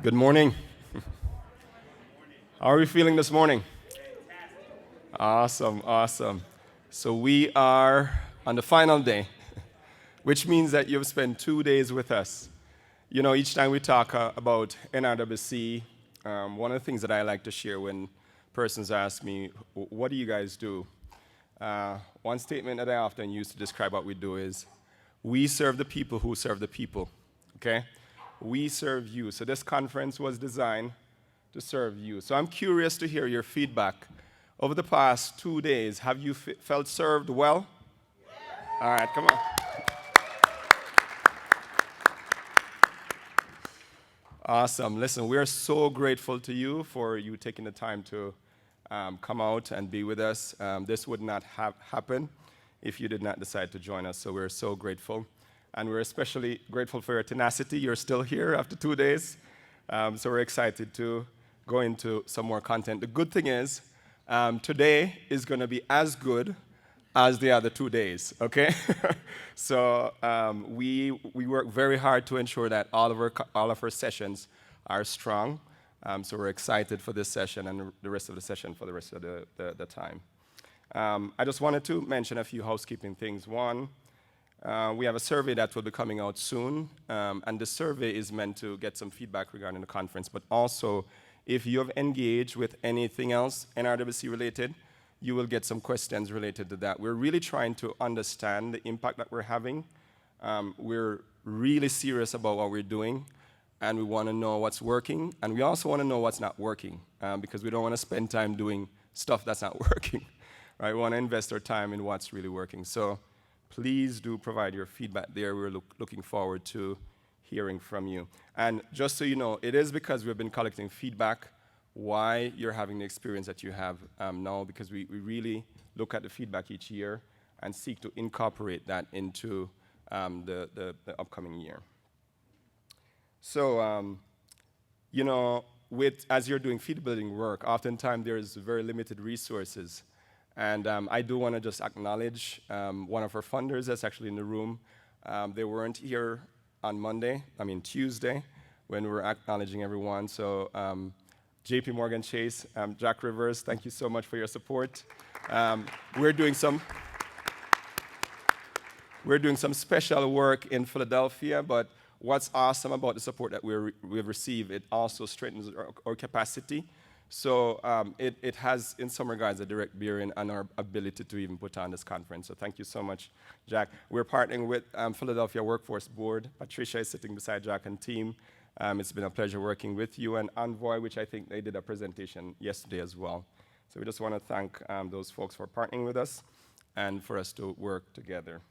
Good morning. How are we feeling this morning? Awesome, awesome. So we are on the final day, which means that you've spent 2 days with us. You know, each time we talk about NRWC, one of the things that I like to share when persons ask me, what do you guys do? One statement that I often use to describe what we do is, we serve the people who serve the people, okay? We serve you. So this conference was designed to serve you. So I'm curious to hear your feedback. Over the past 2 days, have you felt served well? All right, come on. Awesome. Listen, we are so grateful to you for you taking the time to come out and be with us. This would not have happened if you did not decide to join us, so we're so grateful. And we're especially grateful for your tenacity. You're still here after 2 days, so we're excited to go into some more content. The good thing is, today is going to be as good as the other 2 days, okay? So we work very hard to ensure that all of our sessions are strong. So we're excited for this session and the rest of the session for the rest of the time. I just wanted to mention a few housekeeping things. One, we have a survey that will be coming out soon, and the survey is meant to get some feedback regarding the conference, but also if you have engaged with anything else NRWC related, you will get some questions related to that. We're really trying to understand the impact that we're having. We're really serious about what we're doing, and we want to know what's working, and we also want to know what's not working, because we don't want to spend time doing stuff that's not working, right? We want to invest our time in what's really working. So please do provide your feedback there. We're looking forward to hearing from you. And just so you know, it is because we've been collecting feedback why you're having the experience that you have now, because we really look at the feedback each year and seek to incorporate that into the upcoming year. So, you know, as you're doing feed building work, oftentimes there's very limited resources. And I do want to just acknowledge one of our funders that's actually in the room. They weren't here on Tuesday, when we were acknowledging everyone. So JP Morgan Chase, Jack Rivers, thank you so much for your support. We're doing some special work in Philadelphia, but what's awesome about the support that we've received, it also strengthens our capacity. So it has, in some regards, a direct bearing on our ability to even put on this conference. So thank you so much, Jack. We're partnering with Philadelphia Workforce Board. Patricia is sitting beside Jack and team. It's been a pleasure working with you, and Envoy, which I think they did a presentation yesterday as well. So we just want to thank those folks for partnering with us and for us to work together.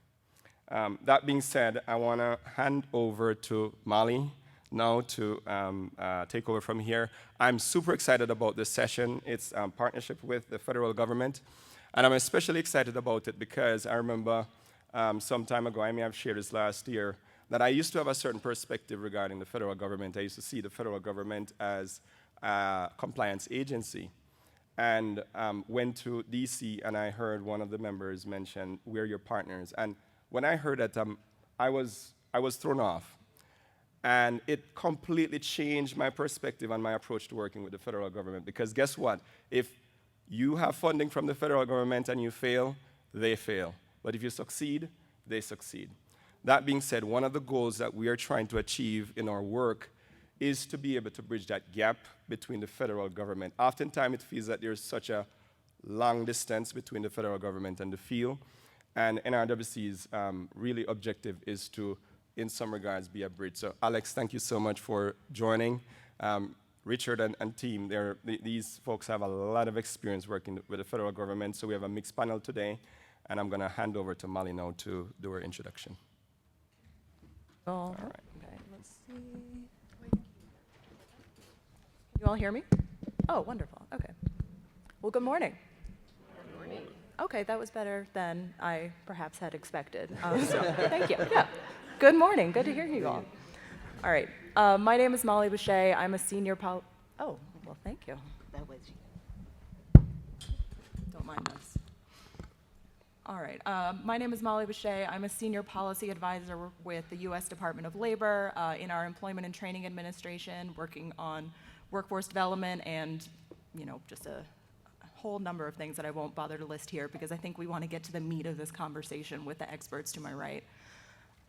That being said, I want to hand over to Molly now to take over from here. I'm super excited about this session. It's partnership with the federal government, and I'm especially excited about it because I remember some time ago, I may have shared this last year, that I used to have a certain perspective regarding the federal government. I used to see the federal government as a compliance agency, and went to DC, and I heard one of the members mention, we're your partners. And when I heard that, I was thrown off. And it completely changed my perspective and my approach to working with the federal government. Because guess what? If you have funding from the federal government and you fail, they fail. But if you succeed, they succeed. That being said, one of the goals that we are trying to achieve in our work is to be able to bridge that gap between the federal government. Oftentimes it feels that there's such a long distance between the federal government and the field. And NRWC's really objective is to, in some regards, be a bridge. So Alex, thank you so much for joining. Richard and team, these folks have a lot of experience working with the federal government, so we have a mixed panel today, and I'm going to hand over to Molly now to do her introduction. All right. Okay, let's see. You all hear me? Oh, wonderful. Okay. Well, good morning. Good morning. Okay, that was better than I perhaps had expected. So thank you. Yeah. Good morning. Good to hear you all. All right. My name is Molly Boucher. I'm a senior Oh, well, thank you. That was you. Don't mind us. All right. My name is Molly Boucher. I'm a senior policy advisor with the U.S. Department of Labor in our Employment and Training Administration, working on workforce development and, just a whole number of things that I won't bother to list here because I think we want to get to the meat of this conversation with the experts to my right.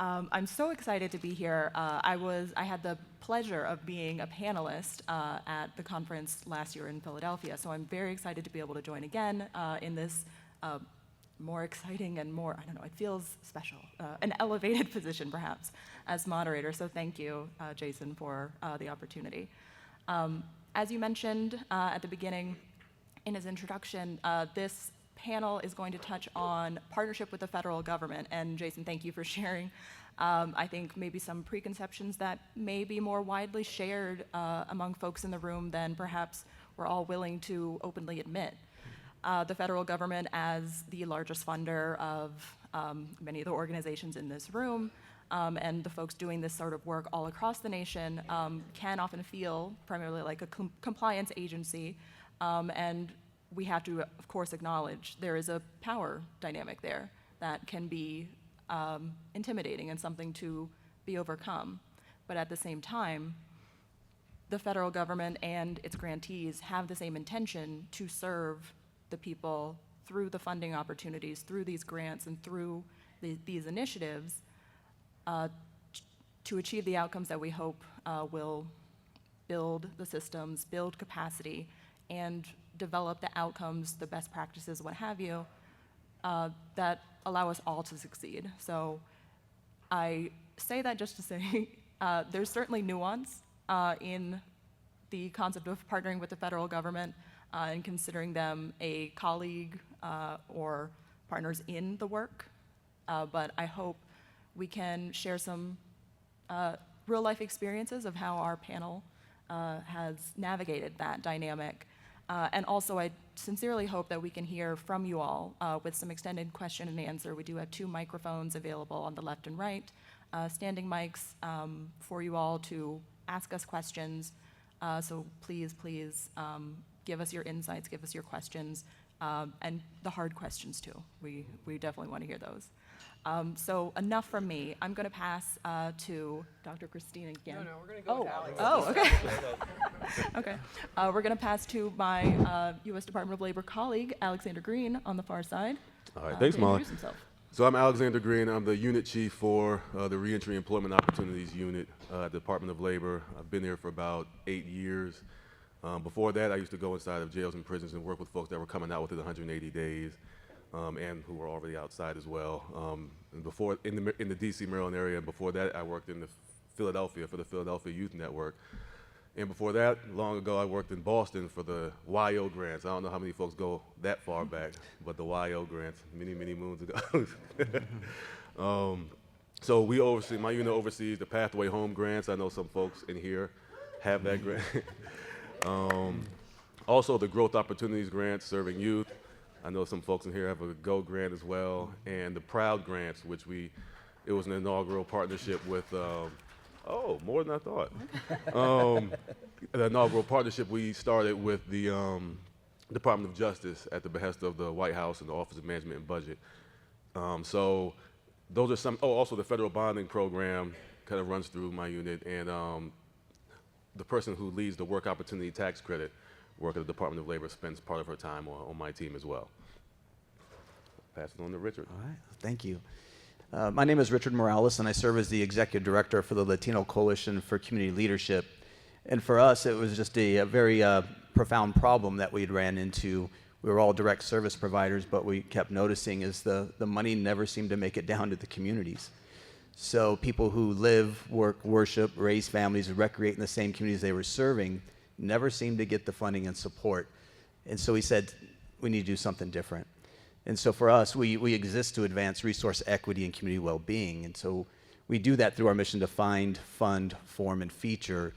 I'm so excited to be here. I had the pleasure of being a panelist at the conference last year in Philadelphia, so I'm very excited to be able to join again in this more exciting and more, it feels special, an elevated position perhaps as moderator. So thank you, Jason, for the opportunity. As you mentioned at the beginning in his introduction, this panel is going to touch on partnership with the federal government. And Jason, thank you for sharing, I think, maybe some preconceptions that may be more widely shared among folks in the room than perhaps we're all willing to openly admit. The federal government, as the largest funder of many of the organizations in this room, and the folks doing this sort of work all across the nation, can often feel primarily like a compliance agency, and we have to, of course, acknowledge there is a power dynamic there that can be intimidating and something to be overcome. But at the same time, the federal government and its grantees have the same intention to serve the people through the funding opportunities, through these grants, and through these initiatives to achieve the outcomes that we hope will build the systems, build capacity, and develop the outcomes, the best practices, what have you, that allow us all to succeed. So I say that just to say there's certainly nuance in the concept of partnering with the federal government and considering them a colleague or partners in the work. But I hope we can share some real life experiences of how our panel has navigated that dynamic. And also, I sincerely hope that we can hear from you all with some extended question and answer. We do have 2 microphones available on the left and right, standing mics for you all to ask us questions. So please, give us your insights, give us your questions, and the hard questions too. We definitely want to hear those. So enough from me. I'm going to pass to Dr. Christine again. No, we're going to go with Alex. Oh, okay. Okay. We're going to pass to my U.S. Department of Labor colleague, Alexander Green, on the far side. All right, thanks, Molly. Introduce himself. So I'm Alexander Green. I'm the unit chief for the Reentry Employment Opportunities Unit at the Department of Labor. I've been here for about 8 years. Before that, I used to go inside of jails and prisons and work with folks that were coming out within 180 days and who were already outside as well. And before, in the DC, Maryland area, and before that, I worked in Philadelphia for the Philadelphia Youth Network. And before that, long ago, I worked in Boston for the YO grants. I don't know how many folks go that far back, but the YO grants, many, many moons ago. So my unit oversees the Pathway Home grants. I know some folks in here have that grant. Also, the Growth Opportunities grants serving youth. I know some folks in here have a GO grant as well. And the PROUD grants, which it was an inaugural partnership with, more than I thought. The inaugural partnership we started with the Department of Justice at the behest of the White House and the Office of Management and Budget. So those are some, also the federal bonding program kind of runs through my unit, and the person who leads the Work Opportunity Tax Credit work at the Department of Labor spends part of her time on my team as well. Pass it on to Richard. All right, thank you. My name is Richard Morales, and I serve as the Executive Director for the Latino Coalition for Community Leadership. And for us, it was just a very profound problem that we'd ran into. We were all direct service providers, but we kept noticing is the money never seemed to make it down to the communities. So people who live, work, worship, raise families, and recreate in the same communities they were serving never seemed to get the funding and support. And so we said, we need to do something different. And so for us, we exist to advance resource equity and community well-being. And so we do that through our mission to find, fund, form, and feature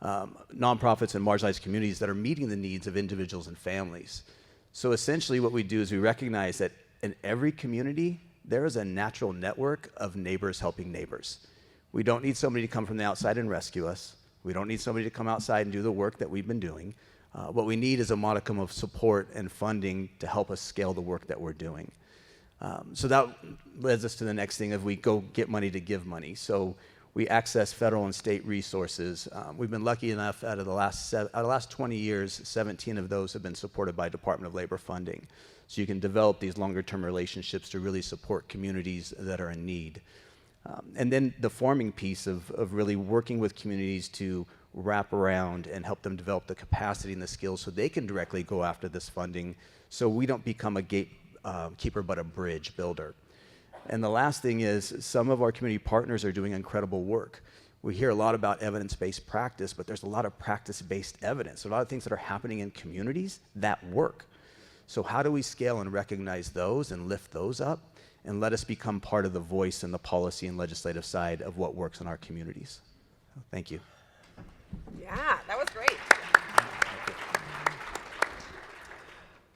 nonprofits and marginalized communities that are meeting the needs of individuals and families. So essentially what we do is we recognize that in every community, there is a natural network of neighbors helping neighbors. We don't need somebody to come from the outside and rescue us. We don't need somebody to come outside and do the work that we've been doing. What we need is a modicum of support and funding to help us scale the work that we're doing. So that leads us to the next thing of we go get money to give money. So we access federal and state resources. We've been lucky enough out of the last 20 years, 17 of those have been supported by Department of Labor funding. So you can develop these longer term relationships to really support communities that are in need. And then the forming piece of really working with communities to wrap around and help them develop the capacity and the skills so they can directly go after this funding, so we don't become a gatekeeper but a bridge builder. And the last thing is some of our community partners are doing incredible work. We hear a lot about evidence-based practice, but there's a lot of practice-based evidence. A lot of things that are happening in communities that work. So how do we scale and recognize those and lift those up and let us become part of the voice and the policy and legislative side of what works in our communities? Thank you. Yeah, that was great.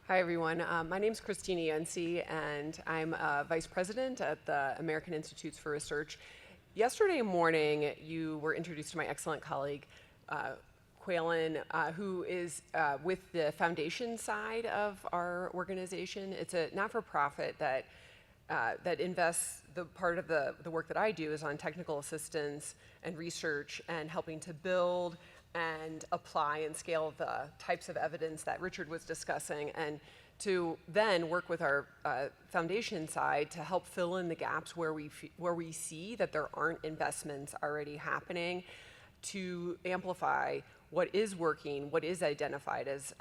Hi, everyone. My name is Christina Yancey, and I'm Vice President at the American Institutes for Research. Yesterday morning, you were introduced to my excellent colleague, Quaylen, who is with the foundation side of our organization. It's a not-for-profit that invests, the part of the work that I do is on technical assistance and research and helping to build and apply and scale the types of evidence that Richard was discussing, and to then work with our foundation side to help fill in the gaps where we see that there aren't investments already happening, to amplify what is working, what is identified as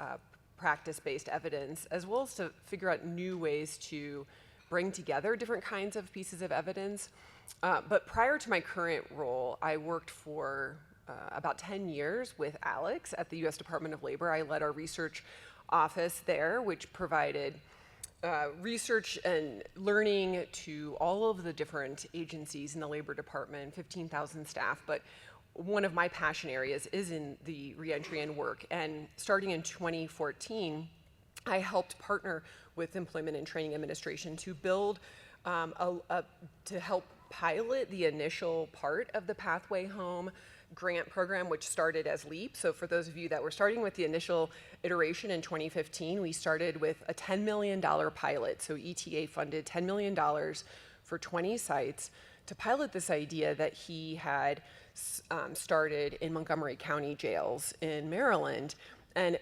practice-based evidence, as well as to figure out new ways to bring together different kinds of pieces of evidence. But prior to my current role, I worked for about 10 years with Alex at the U.S. Department of Labor. I led our research office there, which provided research and learning to all of the different agencies in the Labor Department, 15,000 staff. But one of my passion areas is in the reentry and work. And starting in 2014, I helped partner with Employment and Training Administration to build to help pilot the initial part of the Pathway Home grant program, which started as LEAP. So for those of you that were starting with the initial iteration in 2015, we started with a $10 million pilot. So ETA funded $10 million for 20 sites to pilot this idea that he had started in Montgomery County jails in Maryland. And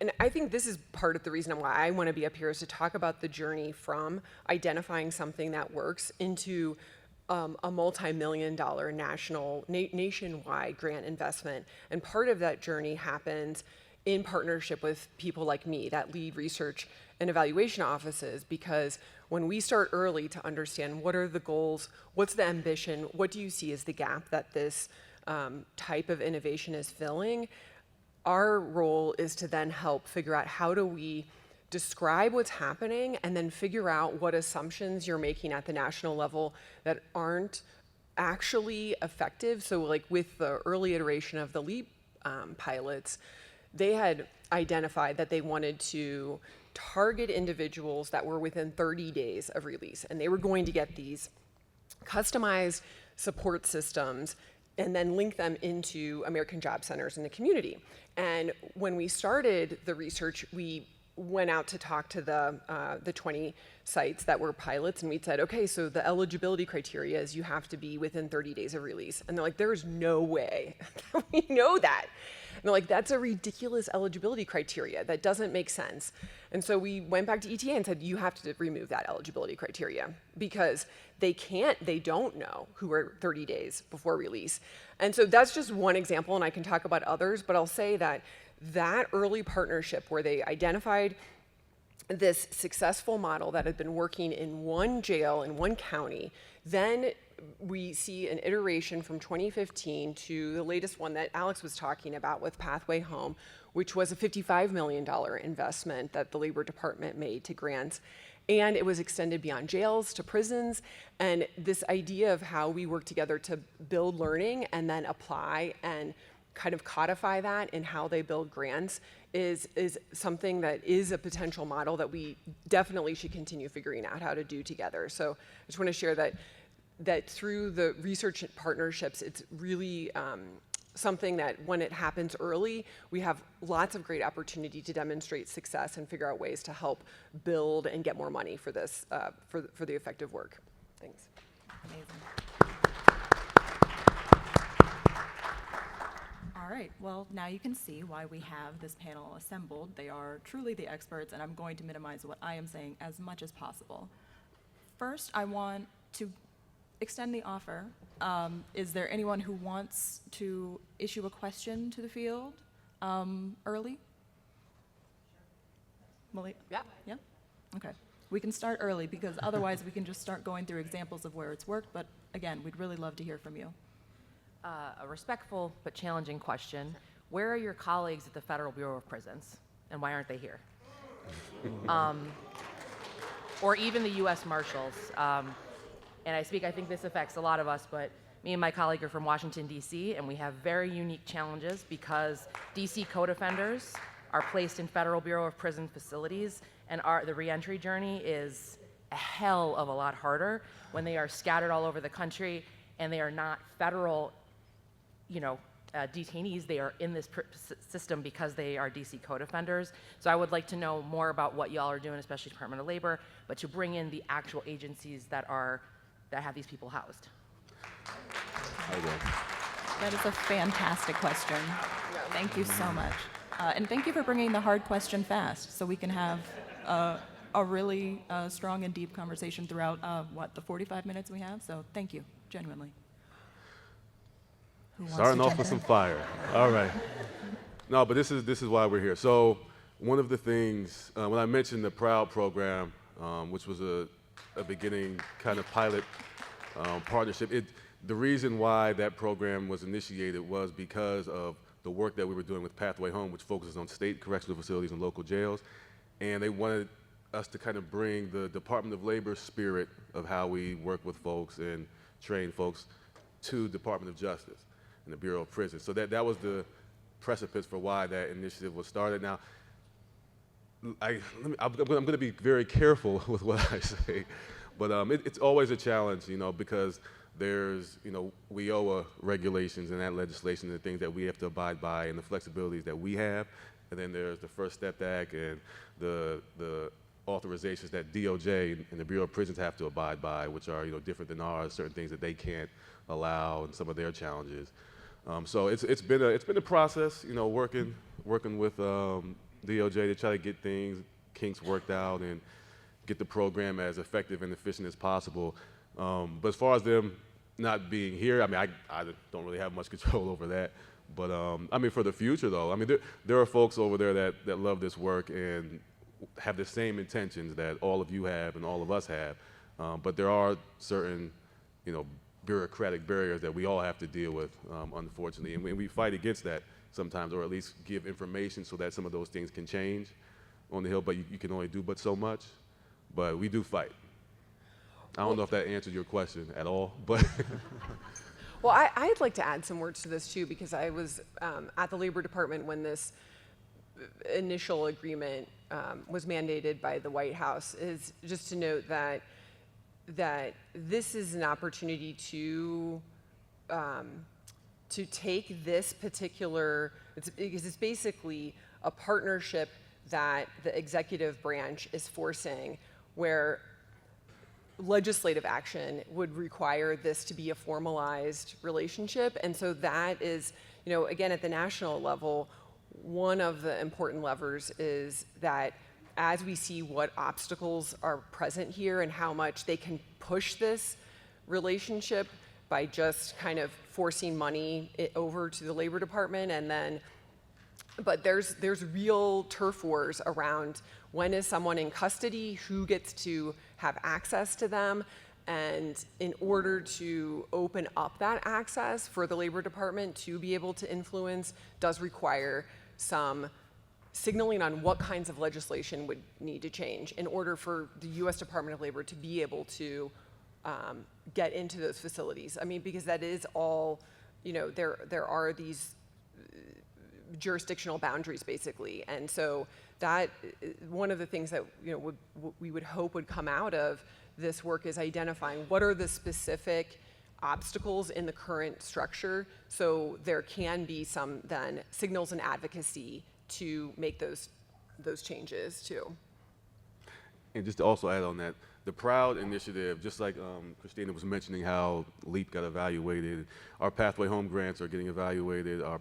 and I think this is part of the reason why I want to be up here, is to talk about the journey from identifying something that works into a multi-million-dollar nationwide grant investment. And part of that journey happens in partnership with people like me that lead research and evaluation offices, because when we start early to understand what are the goals, what's the ambition, what do you see as the gap that this type of innovation is filling, our role is to then help figure out how do we describe what's happening and then figure out what assumptions you're making at the national level that aren't actually effective. So like with the early iteration of the LEAP pilots, they had identified that they wanted to target individuals that were within 30 days of release, and they were going to get these customized support systems and then link them into American Job Centers in the community. And when we started the research, we went out to talk to the 20 sites that were pilots, and we said, okay, so the eligibility criteria is you have to be within 30 days of release. And they're like, there's no way we know that. And they're like, that's a ridiculous eligibility criteria. That doesn't make sense. And so we went back to ETA and said, you have to remove that eligibility criteria, because they don't know who are 30 days before release. And so that's just one example, and I can talk about others, but I'll say that early partnership where they identified this successful model that had been working in one jail in one county, then we see an iteration from 2015 to the latest one that Alex was talking about with Pathway Home, which was a $55 million investment that the Labor Department made to grants. And it was extended beyond jails to prisons. And this idea of how we work together to build learning and then apply and kind of codify that in how they build grants is something that is a potential model that we definitely should continue figuring out how to do together. So I just want to share that through the research partnerships, it's really something that when it happens early, we have lots of great opportunity to demonstrate success and figure out ways to help build and get more money for this, for the effective work. Thanks. Amazing. All right, well, now you can see why we have this panel assembled. They are truly the experts, and I'm going to minimize what I am saying as much as possible. First, I want to extend the offer. Is there anyone who wants to issue a question to the field early? Yeah. Yeah? Okay. We can start early because otherwise we can just start going through examples of where it's worked, but again, we'd really love to hear from you. A respectful but challenging question. Where are your colleagues at the Federal Bureau of Prisons, and why aren't they here? Or even the U.S. Marshals. And I think this affects a lot of us, but me and my colleague are from Washington, D.C., and we have very unique challenges because D.C. co-defenders are placed in Federal Bureau of Prison facilities, and the reentry journey is a hell of a lot harder when they are scattered all over the country and they are not federal detainees. They are in this system because they are DC co-defenders. So I would like to know more about what y'all are doing, especially Department of Labor, but to bring in the actual agencies that have these people housed. That is a fantastic question. Thank you so much. And thank you for bringing the hard question fast so we can have a really strong and deep conversation throughout, the 45 minutes we have. So thank you, genuinely. Who wants Starting to off jump with in? some fire. All right. No, but this is why we're here. So one of the things, when I mentioned the PROUD program, which was a beginning kind of pilot partnership, the reason why that program was initiated was because of the work that we were doing with Pathway Home, which focuses on state correctional facilities and local jails. And they wanted us to kind of bring the Department of Labor spirit of how we work with folks and train folks to Department of Justice and the Bureau of Prisons. So that was the precipice for why that initiative was started. Now, I'm going to be very careful with what I say, but it's always a challenge, because there's, WIOA regulations and that legislation and the things that we have to abide by and the flexibilities that we have. And then there's the First Step Act and the authorizations that DOJ and the Bureau of Prisons have to abide by, which are, different than ours, certain things that they can't allow and some of their challenges. So it's been a process, working with DOJ to try to get kinks worked out and get the program as effective and efficient as possible. But as far as them not being here, I don't really have much control over that. But for the future though, there are folks over there that love this work and have the same intentions that all of you have and all of us have. But there are certain, bureaucratic barriers that we all have to deal with, unfortunately. And we fight against that sometimes, or at least give information so that some of those things can change on the Hill, but you can only do but so much. But we do fight. I don't know if that answered your question at all, but. Well, I'd like to add some words to this too, because I was at the Labor Department when this initial agreement was mandated by the White House, is just to note that this is an opportunity to take this particular, because it's basically a partnership that the executive branch is forcing, where legislative action would require this to be a formalized relationship. And so that is, again, at the national level, one of the important levers is that as we see what obstacles are present here and how much they can push this relationship by just kind of forcing money over to the Labor Department, and then, but there's real turf wars around when is someone in custody, who gets to have access to them, and in order to open up that access for the Labor Department to be able to influence does require some signaling on what kinds of legislation would need to change in order for the U.S. Department of Labor to be able to get into those facilities. Because that is all, there are these jurisdictional boundaries basically, and so that one of the things that we would hope would come out of this work is identifying what are the specific obstacles in the current structure, so there can be some then signals and advocacy to make those changes too. And just to also add on that, the PROUD initiative, just like Christina was mentioning how LEAP got evaluated, our Pathway Home grants are getting evaluated, the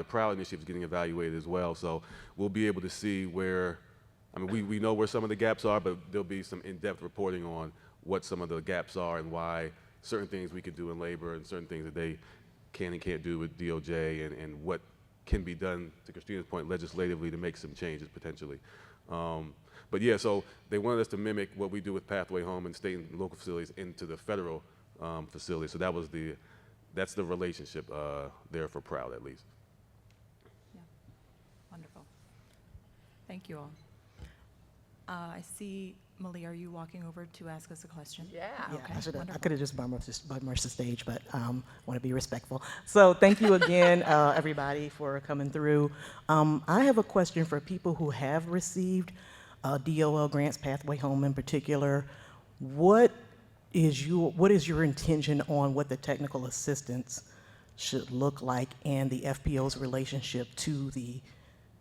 PROUD initiative is getting evaluated as well. So we'll be able to see where, I mean, we know where some of the gaps are, but there'll be some in-depth reporting on what some of the gaps are and why certain things we can do in labor and certain things that they can and can't do with DOJ and what can be done, to Christina's point, legislatively to make some changes potentially. But yeah, so they wanted us to mimic what we do with Pathway Home and state and local facilities into the federal facility. So that's the relationship there for PROUD at least. Yeah, wonderful. Thank you all. I see, Malia, are you walking over to ask us a question? Yeah. Yeah, Okay, I could have just bummed the stage, but want to be respectful. So thank you again, everybody, for coming through. I have a question for people who have received DOL grants, Pathway Home in particular. What is your intention on what the technical assistance should look like and the FPO's relationship to the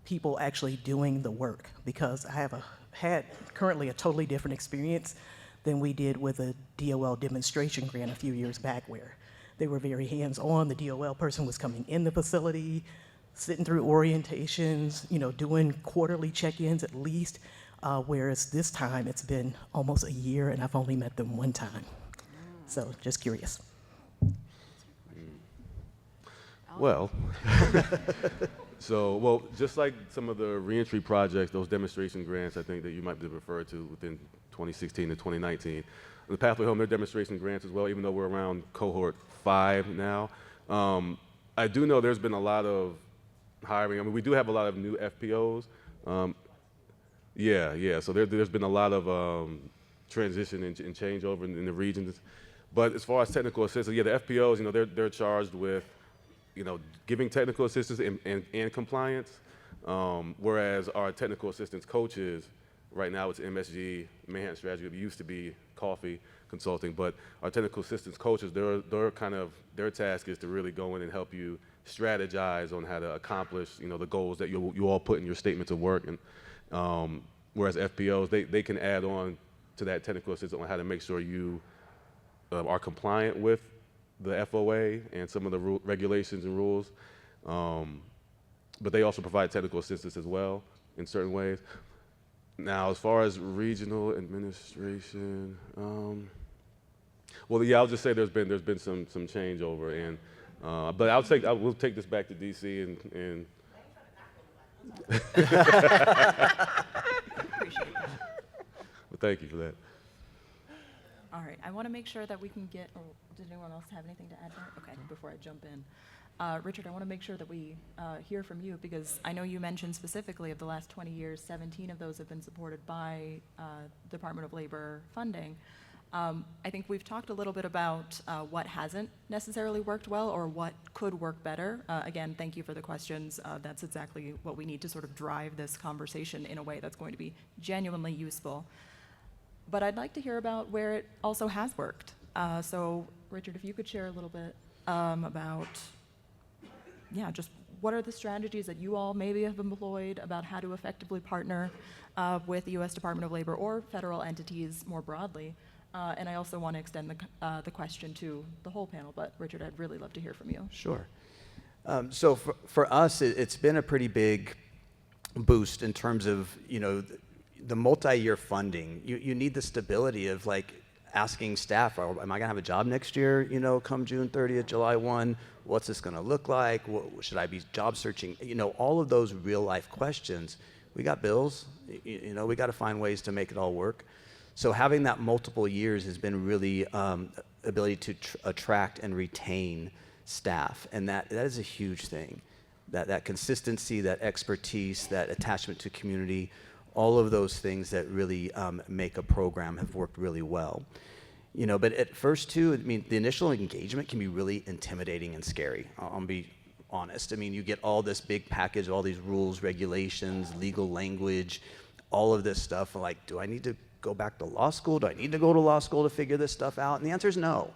people actually doing the work? Because I have had currently a totally different experience than we did with a DOL demonstration grant a few years back, where they were very hands-on. The DOL person was coming in the facility, sitting through orientations, doing quarterly check-ins at least, whereas this time it's been almost a year and I've only met them one time. So just curious. Well, well, just like some of the reentry projects, those demonstration grants, I think that you might be referred to within 2016 to 2019. The Pathway Home, their demonstration grants as well, even though we're around cohort 5 now. I do know there's been a lot of hiring. I mean, we do have a lot of new FPOs. So there's been a lot of transition and changeover in the regions. But as far as technical assistance, the FPOs, they're charged with, giving technical assistance and compliance, whereas our technical assistance coaches, right now it's MSG, Manhattan Strategy. It used to be Coffee Consulting, but our technical assistance coaches, their task is to really go in and help you strategize on how to accomplish, the goals that you all put in your statements of work. And whereas FPOs, they can add on to that technical assistance on how to make sure you are compliant with the FOA and some of the regulations and rules. But they also provide technical assistance as well in certain ways. Now, as far as regional administration, I'll just say there's been some changeover, and but we'll take this back to DC and Appreciate that. Well, thank you for that. All right, I want to make sure that we can get, or did anyone else have anything to add there? Okay, before I jump in. Richard, I want to make sure that we hear from you, because I know you mentioned specifically of the last 20 years, 17 of those have been supported by Department of Labor funding. I think we've talked a little bit about what hasn't necessarily worked well or what could work better. Again, thank you for the questions. That's exactly what we need to sort of drive this conversation in a way that's going to be genuinely useful. But I'd like to hear about where it also has worked. So, Richard, if you could share a little bit about, just what are the strategies that you all maybe have employed about how to effectively partner with the U.S. Department of Labor or federal entities more broadly. And I also want to extend the question to the whole panel, but Richard, I'd really love to hear from you. Sure. So for us, it's been a pretty big boost in terms of, the multi-year funding. You need the stability of asking staff, am I gonna have a job next year, come June 30th, July 1? What's this gonna look like? Should I be job searching? All of those real life questions. We got bills, we gotta find ways to make it all work. So having that multiple years has been really ability to attract and retain staff, and that is a huge thing. That consistency, that expertise, that attachment to community, all of those things that really make a program have worked really well. But at first too, the initial engagement can be really intimidating and scary. I'll be honest. You get all this big package, all these rules, regulations, legal language, all of this stuff. Do I need to go back to law school? Do I need to go to law school to figure this stuff out? And the answer is no.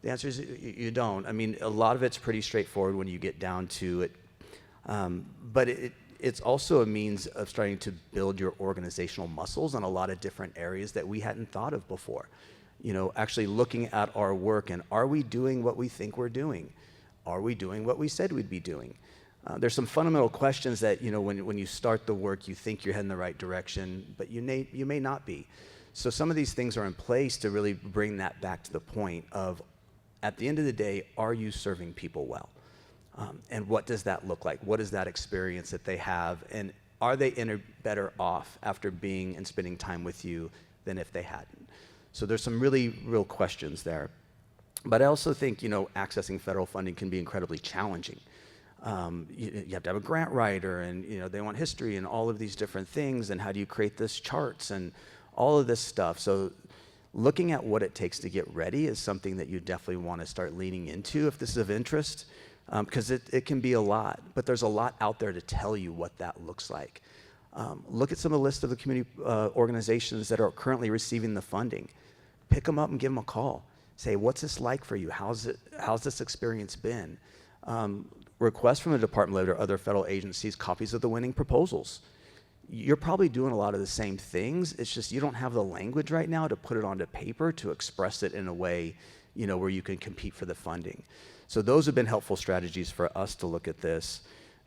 The answer is you don't. I mean, a lot of it's pretty straightforward when you get down to it. But it's also a means of starting to build your organizational muscles in a lot of different areas that we hadn't thought of before. You know, actually looking at our work and are we doing what we think we're doing? Are we doing what we said we'd be doing? There's some fundamental questions that, you know, when you start the work, you think you're heading the right direction, but you may not be. So some of these things are in place to really bring that back to the point of, at the end of the day, are you serving people well? And what does that look like? What is that experience that they have? And are they better off after being and spending time with you than if they hadn't? So there's some really real questions there. But I also think, you know, accessing federal funding can be incredibly challenging. You have to have a grant writer, and you know they want history and all of these different things, and how do you create this charts and all of this stuff. So looking at what it takes to get ready is something that you definitely want to start leaning into if this is of interest, because it can be a lot, but there's a lot out there to tell you what that looks like. Look at some of the list of the community organizations that are currently receiving the funding. Pick them up and give them a call. Say, what's this like for you? How's this experience been? Request from the Department of Labor or other federal agencies copies of the winning proposals. You're probably doing a lot of the same things. It's just you don't have the language right now to put it onto paper to express it in a way, you know, where you can compete for the funding. So those have been helpful strategies for us to look at this.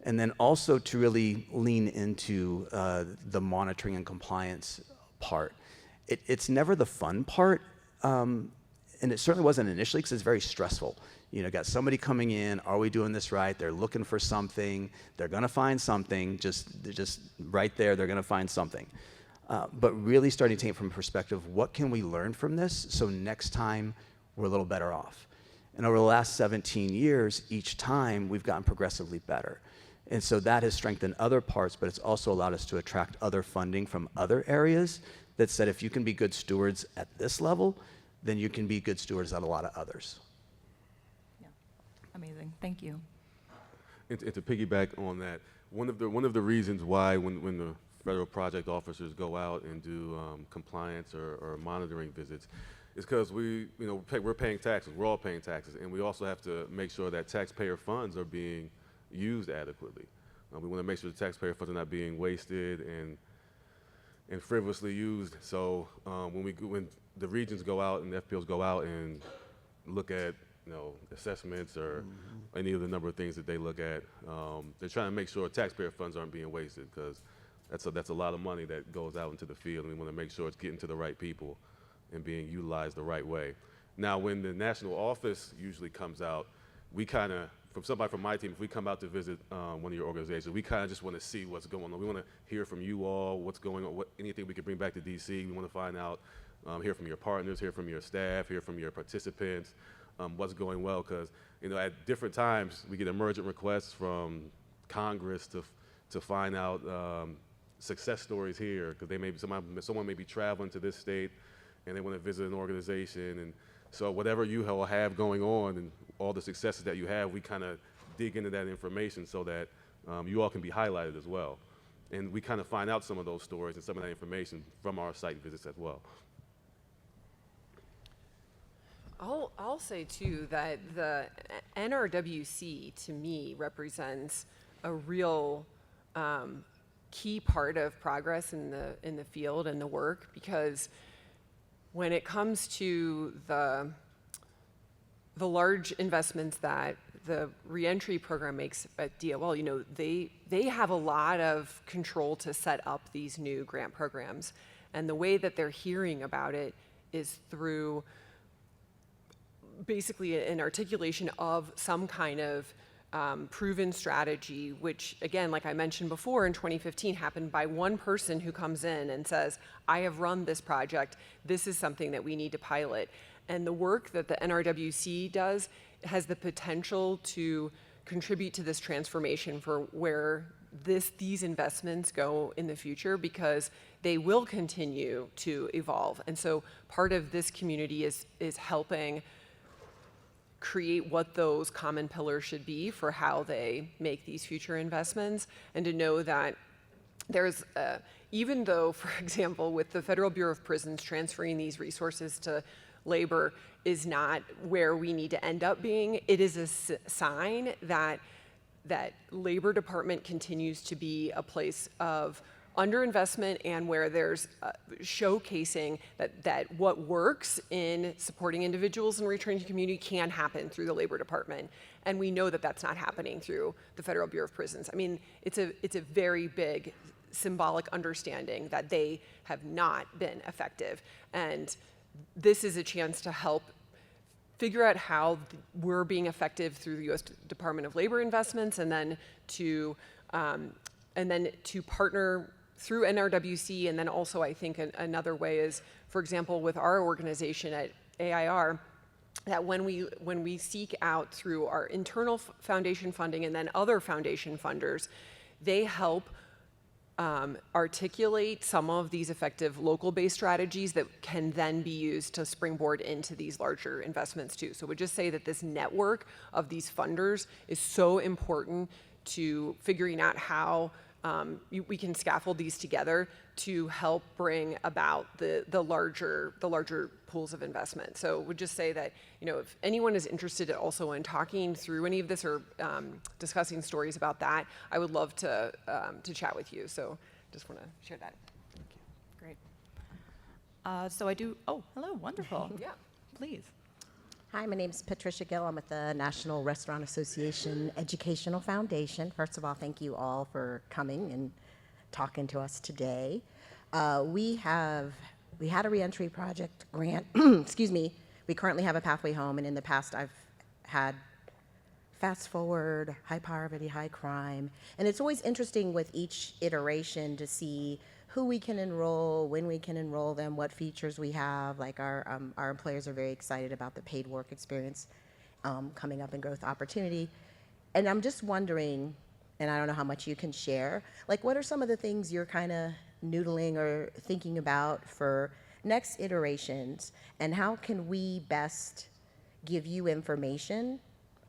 And then also to really lean into the monitoring and compliance part. It's never the fun part, and it certainly wasn't initially because it's very stressful. You know, got somebody coming in, are we doing this right? They're looking for something, they're gonna find something, just right there, they're gonna find something. But really starting to take it from a perspective, what can we learn from this so next time we're a little better off? And over the last 17 years, each time we've gotten progressively better. And so that has strengthened other parts, but it's also allowed us to attract other funding from other areas that said if you can be good stewards at this level, then you can be good stewards at a lot of others. Yeah. Amazing. Thank you. And to piggyback on that, one of the reasons why when the federal project officers go out and do compliance or monitoring visits is because we're paying taxes. We're all paying taxes, and we also have to make sure that taxpayer funds are being used adequately. We want to make sure the taxpayer funds are not being wasted and frivolously used. So when the regions go out and the FPOs go out and look at assessments or any of the number of things that they look at, they're trying to make sure taxpayer funds aren't being wasted, because that's a lot of money that goes out into the field, and we want to make sure it's getting to the right people and being utilized the right way. Now, when the national office usually comes out, we kind of, from somebody from my team, if we come out to visit one of your organizations, we kind of just want to see what's going on. We want to hear from you all, what's going on, anything we can bring back to DC. We want to find out, hear from your partners, hear from your staff, hear from your participants, what's going well, because at different times we get emergent requests from Congress to find out success stories here, because they may be someone may be traveling to this state and they want to visit an organization, and so whatever you all have going on and all the successes that you have, we kind of dig into that information so that you all can be highlighted as well, and we kind of find out some of those stories and some of that information from our site visits as well. I'll say too that the NRWC to me represents a real key part of progress in the field and the work, because when it comes to the large investments that the reentry program makes at DOL, they have a lot of control to set up these new grant programs, and the way that they're hearing about it is through basically an articulation of some kind of proven strategy, which again, like I mentioned before, in 2015 happened by one person who comes in and says, I have run this project, this is something that we need to pilot. And the work that the NRWC does has the potential to contribute to this transformation for where these investments go in the future, because they will continue to evolve. And so part of this community is helping create what those common pillars should be for how they make these future investments, and to know that there's, even though, for example, with the Federal Bureau of Prisons transferring these resources to labor is not where we need to end up being. It is a sign that labor department continues to be a place of underinvestment and where there's showcasing that what works in supporting individuals and returning to community can happen through the labor department. And we know that that's not happening through the Federal Bureau of Prisons. I mean, it's a very big symbolic understanding that they have not been effective. And this is a chance to help figure out how we're being effective through the U.S. Department of Labor investments, and then to partner through NRWC. And then also, I think another way is, for example, with our organization at AIR, that when we seek out through our internal foundation funding and then other foundation funders, they help articulate some of these effective local-based strategies that can then be used to springboard into these larger investments too. So we'd just say that this network of these funders is so important to figuring out how we can scaffold these together to help bring about the larger pools of investment. So we'd just say that, you know, if anyone is interested also in talking through any of this or discussing stories about that, I would love to chat with you. So just want to share that. Great. So I do, oh, hello, wonderful. Yeah. Please. Hi, my name is Patricia Gill. I'm with the National Restaurant Association Educational Foundation. First of all, thank you all for coming and talking to us today. We had a reentry project grant, excuse me. We currently have a Pathway Home, and in the past I've had Fast Forward, High Poverty, High Crime, and it's always interesting with each iteration to see who we can enroll, when we can enroll them, what features we have. Like our employers are very excited about the paid work experience coming up in Growth Opportunity. And I'm just wondering, and I don't know how much you can share, like what are some of the things you're kind of noodling or thinking about for next iterations, and how can we best give you information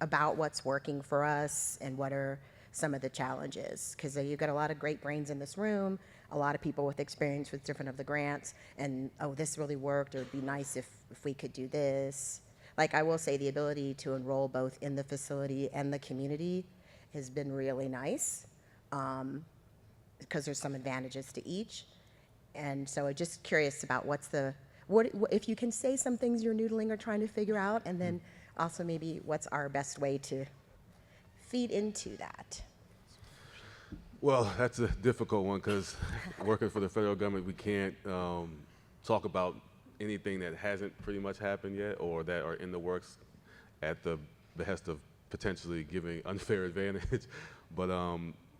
about what's working for us and what are some of the challenges? Because you've got a lot of great brains in this room, a lot of people with experience with different of the grants, and oh, this really worked, or it'd be nice if we could do this. Like I will say the ability to enroll both in the facility and the community has been really nice, because there's some advantages to each. And so I'm just curious about what if you can say some things you're noodling or trying to figure out, and then also maybe what's our best way to feed into that. Well, that's a difficult one because working for the federal government, we can't talk about anything that hasn't pretty much happened yet or that are in the works at the behest of potentially giving unfair advantage. But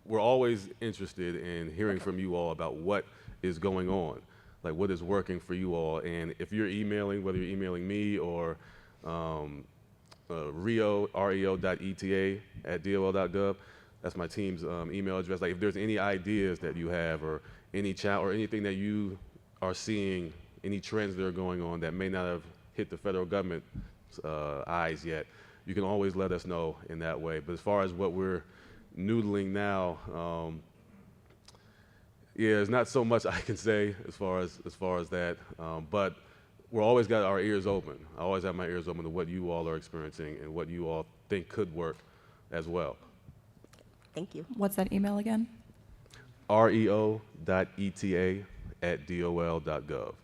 we're always interested in hearing from you all about what is going on, like what is working for you all. And if you're emailing, whether you're emailing me or reo.eta@dol.gov, that's my team's email address. Like if there's any ideas that you have or any chat or anything that you are seeing, any trends that are going on that may not have hit the federal government's eyes yet, you can always let us know in that way. But as far as what we're noodling now, yeah, there's not so much I can say as far as that, but we're always got our ears open. I always have my ears open to what you all are experiencing and what you all think could work as well. Thank you. What's that email again? reo.eta@dol.gov.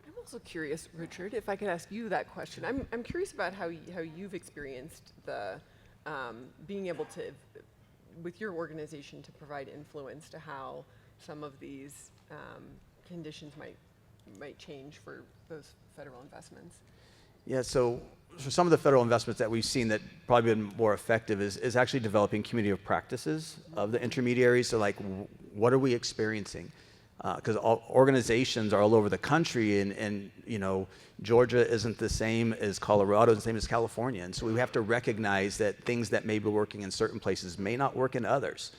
I'm also curious, Richard, if I could ask you that question. I'm curious about how you've experienced the being able to, with your organization, to provide influence to how some of these conditions might change for those federal investments. Yeah, so for some of the federal investments that we've seen that probably been more effective is actually developing community of practices of the intermediaries. So like, what are we experiencing? Because organizations are all over the country, and you know, Georgia isn't the same as Colorado, isn't the same as California. And so we have to recognize that things that may be working in certain places may not work in others.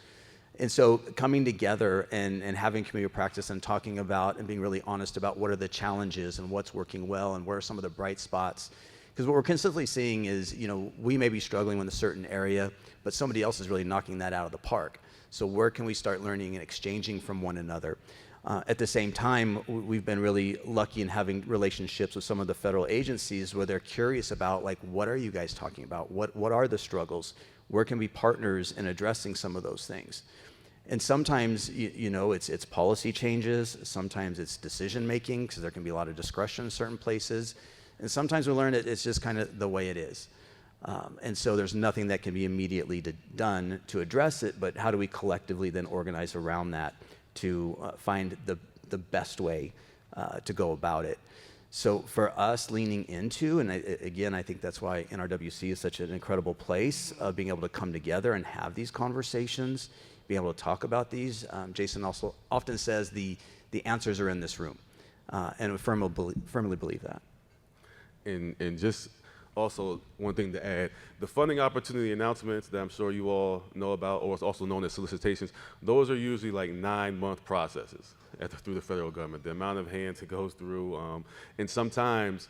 And so coming together and having community practice and talking about and being really honest about what are the challenges and what's working well and where are some of the bright spots. Because what we're consistently seeing is, you know, we may be struggling with a certain area, but somebody else is really knocking that out of the park. So where can we start learning and exchanging from one another? At the same time, we've been really lucky in having relationships with some of the federal agencies where they're curious about, like, what are you guys talking about? What are the struggles? Where can we partners in addressing some of those things? And sometimes, you know, it's policy changes. Sometimes it's decision making, because there can be a lot of discretion in certain places. And sometimes we learn that it's just kind of the way it is. And so there's nothing that can be immediately done to address it, but how do we collectively then organize around that to find the best way to go about it? So for us, leaning into, and again, I think that's why NRWC is such an incredible place, being able to come together and have these conversations, being able to talk about these. Jason also often says the answers are in this room, and we firmly believe that. And just also one thing to add, the funding opportunity announcements that I'm sure you all know about, or it's also known as solicitations, those are usually like 9-month processes through the federal government. The amount of hands it goes through, and sometimes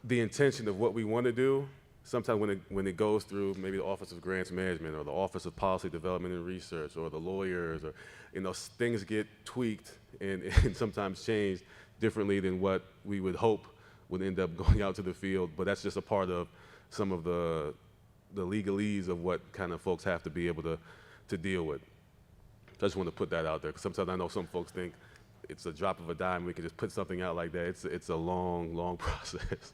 the intention of what we want to do, sometimes when it goes through maybe the Office of Grants Management or the Office of Policy Development and Research or the lawyers, or, you know, things get tweaked and sometimes changed differently than what we would hope would end up going out to the field. But that's just a part of some of the legalese of what kind of folks have to be able to deal with. So I just want to put that out there, because sometimes I know some folks think it's a drop of a dime, we can just put something out like that. It's a long, long process.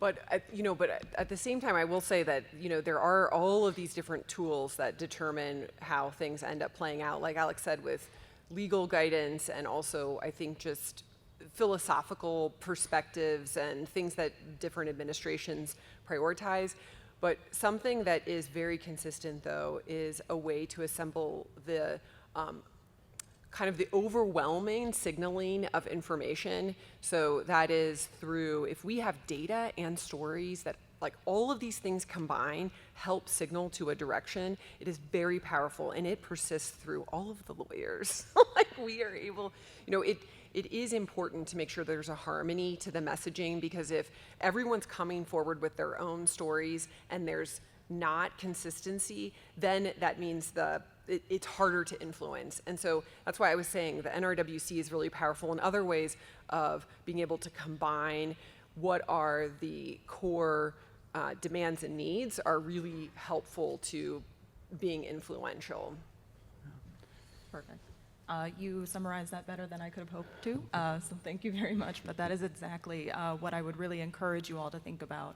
But at the same time, I will say that, you know, there are all of these different tools that determine how things end up playing out. Like Alex said, with legal guidance, and also I think just philosophical perspectives and things that different administrations prioritize. But something that is very consistent, though, is a way to assemble the kind of the overwhelming signaling of information. So that is through, if we have data and stories that, like, all of these things combined help signal to a direction, it is very powerful, and it persists through all of the lawyers. Like, we are able, you know, it is important to make sure there's a harmony to the messaging, because if everyone's coming forward with their own stories and there's not consistency, then that means it's harder to influence. And so that's why I was saying the NRWC is really powerful in other ways of being able to combine what are the core demands and needs are really helpful to being influential. Perfect. You summarized that better than I could have hoped to, so thank you very much. But that is exactly what I would really encourage you all to think about.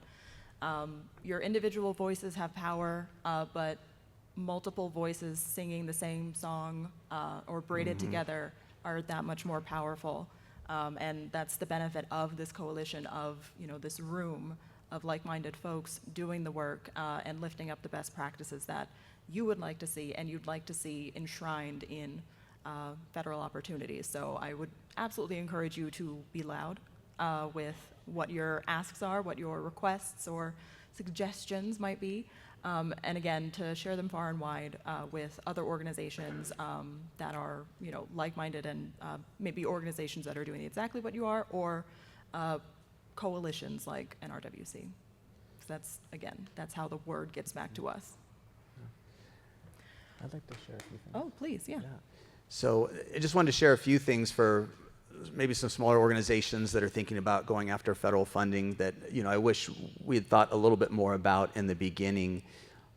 Your individual voices have power, but multiple voices singing the same song or braided together are that much more powerful. And that's the benefit of this coalition, of, you know, this room of like-minded folks doing the work and lifting up the best practices that you would like to see and you'd like to see enshrined in federal opportunities. So I would absolutely encourage you to be loud with what your asks are, what your requests or suggestions might be, and again, to share them far and wide with other organizations that are, you know, like-minded, and maybe organizations that are doing exactly what you are, or coalitions like NRWC. So that's how the word gets back to us. I'd like to share a few things. Oh, please, yeah. So I just wanted to share a few things for maybe some smaller organizations that are thinking about going after federal funding that, you know, I wish we had thought a little bit more about in the beginning.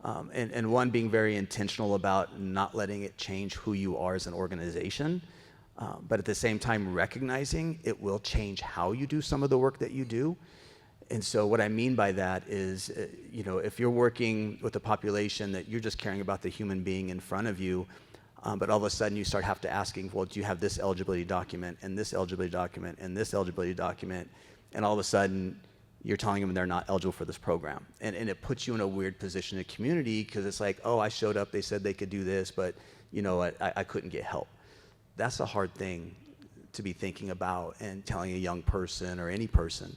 And one, being very intentional about not letting it change who you are as an organization, but at the same time recognizing it will change how you do some of the work that you do. And so what I mean by that is, you know, if you're working with a population that you're just caring about the human being in front of you, but all of a sudden you start have to asking, well, do you have this eligibility document and this eligibility document and this eligibility document? And all of a sudden you're telling them they're not eligible for this program. And it puts you in a weird position in the community, because it's like, oh, I showed up, they said they could do this, but you know what, I couldn't get help. That's a hard thing to be thinking about and telling a young person or any person.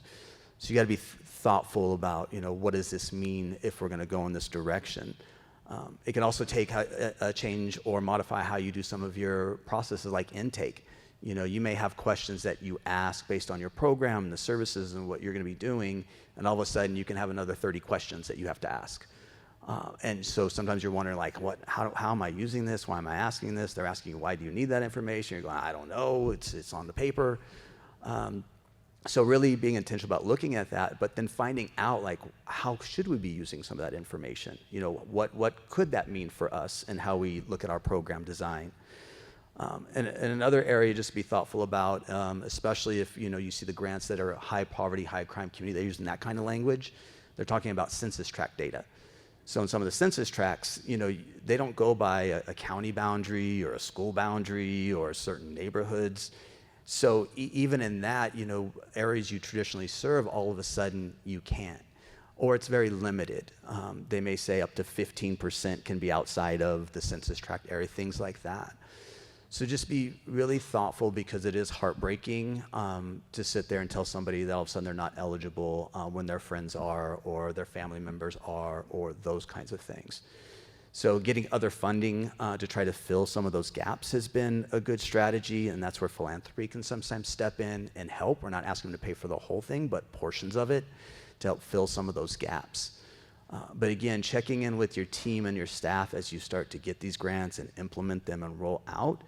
So you got to be thoughtful about, you know, what does this mean if we're going to go in this direction? It can also take a change or modify how you do some of your processes, like intake. You know, you may have questions that you ask based on your program and the services and what you're going to be doing, and all of a sudden you can have another 30 questions that you have to ask. And so sometimes you're wondering, like, how am I using this? Why am I asking this? They're asking you, why do you need that information? You're going, I don't know, it's on the paper. So really being intentional about looking at that, but then finding out, like, how should we be using some of that information? You know, what could that mean for us and how we look at our program design? And another area just to be thoughtful about, especially if, you know, you see the grants that are high poverty, high crime community, they're using that kind of language. They're talking about census tract data. So in some of the census tracts, you know, they don't go by a county boundary or a school boundary or certain neighborhoods. So even in that, you know, areas you traditionally serve, all of a sudden you can't. Or it's very limited. They may say up to 15% can be outside of the census tract area, things like that. So just be really thoughtful, because it is heartbreaking to sit there and tell somebody that all of a sudden they're not eligible when their friends are, or their family members are, or those kinds of things. So getting other funding to try to fill some of those gaps has been a good strategy, and that's where philanthropy can sometimes step in and help. We're not asking them to pay for the whole thing, but portions of it to help fill some of those gaps. But again, checking in with your team and your staff as you start to get these grants and implement them and roll out.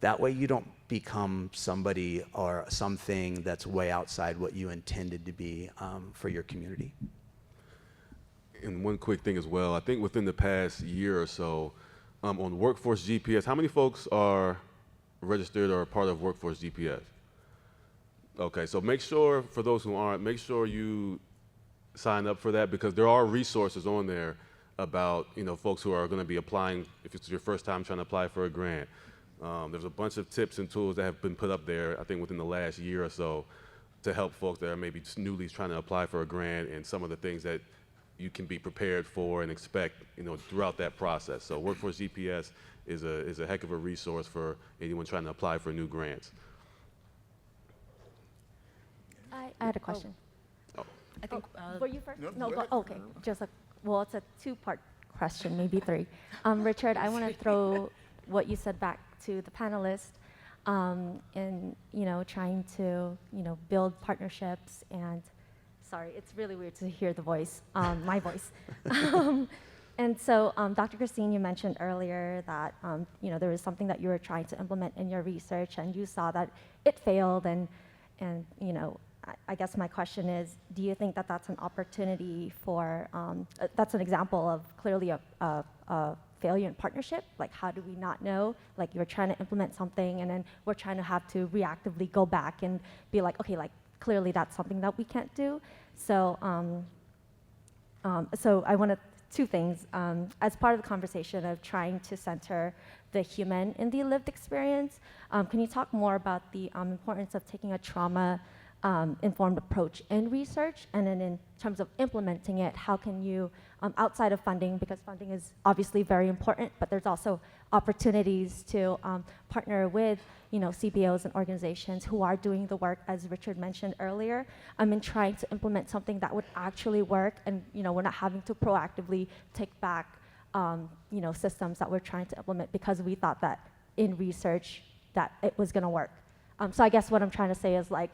That way you don't become somebody or something that's way outside what you intended to be for your community. And one quick thing as well, I think within the past year or so, on Workforce GPS, how many folks are registered or a part of Workforce GPS? Okay, so make sure, for those who aren't, make sure you sign up for that, because there are resources on there about, you know, folks who are going to be applying, if it's your first time trying to apply for a grant. There's a bunch of tips and tools that have been put up there, I think within the last year or so, to help folks that are maybe just newly trying to apply for a grant, and some of the things that you can be prepared for and expect, you know, throughout that process. So Workforce GPS is a heck of a resource for anyone trying to apply for new grants. I had a question. I think Were you first? No, go, okay. Just well, it's a two-part question, maybe three. Richard, I want to throw what you said back to the panelists, in, you know, trying to, you know, build partnerships. And sorry, it's really weird to hear the voice, my voice. And so, Dr. Christine, you mentioned earlier that, you know, there was something that you were trying to implement in your research, and you saw that it failed, and you know, I guess my question is, do you think that that's an opportunity for, that's an example of clearly a failure in partnership? Like, how do we not know? Like, you're trying to implement something, and then we're trying to have to reactively go back and be like, okay, like, clearly that's something that we can't do. So, so I want to, two things. As part of the conversation of trying to center the human in the lived experience, can you talk more about the importance of taking a trauma informed approach in research, and then in terms of implementing it, how can you, outside of funding, because funding is obviously very important, but there's also opportunities to partner with, you know, CBOs and organizations who are doing the work, as Richard mentioned earlier, in trying to implement something that would actually work, and, you know, we're not having to proactively take back, you know, systems that we're trying to implement because we thought that in research that it was going to work. So I guess what I'm trying to say is, like,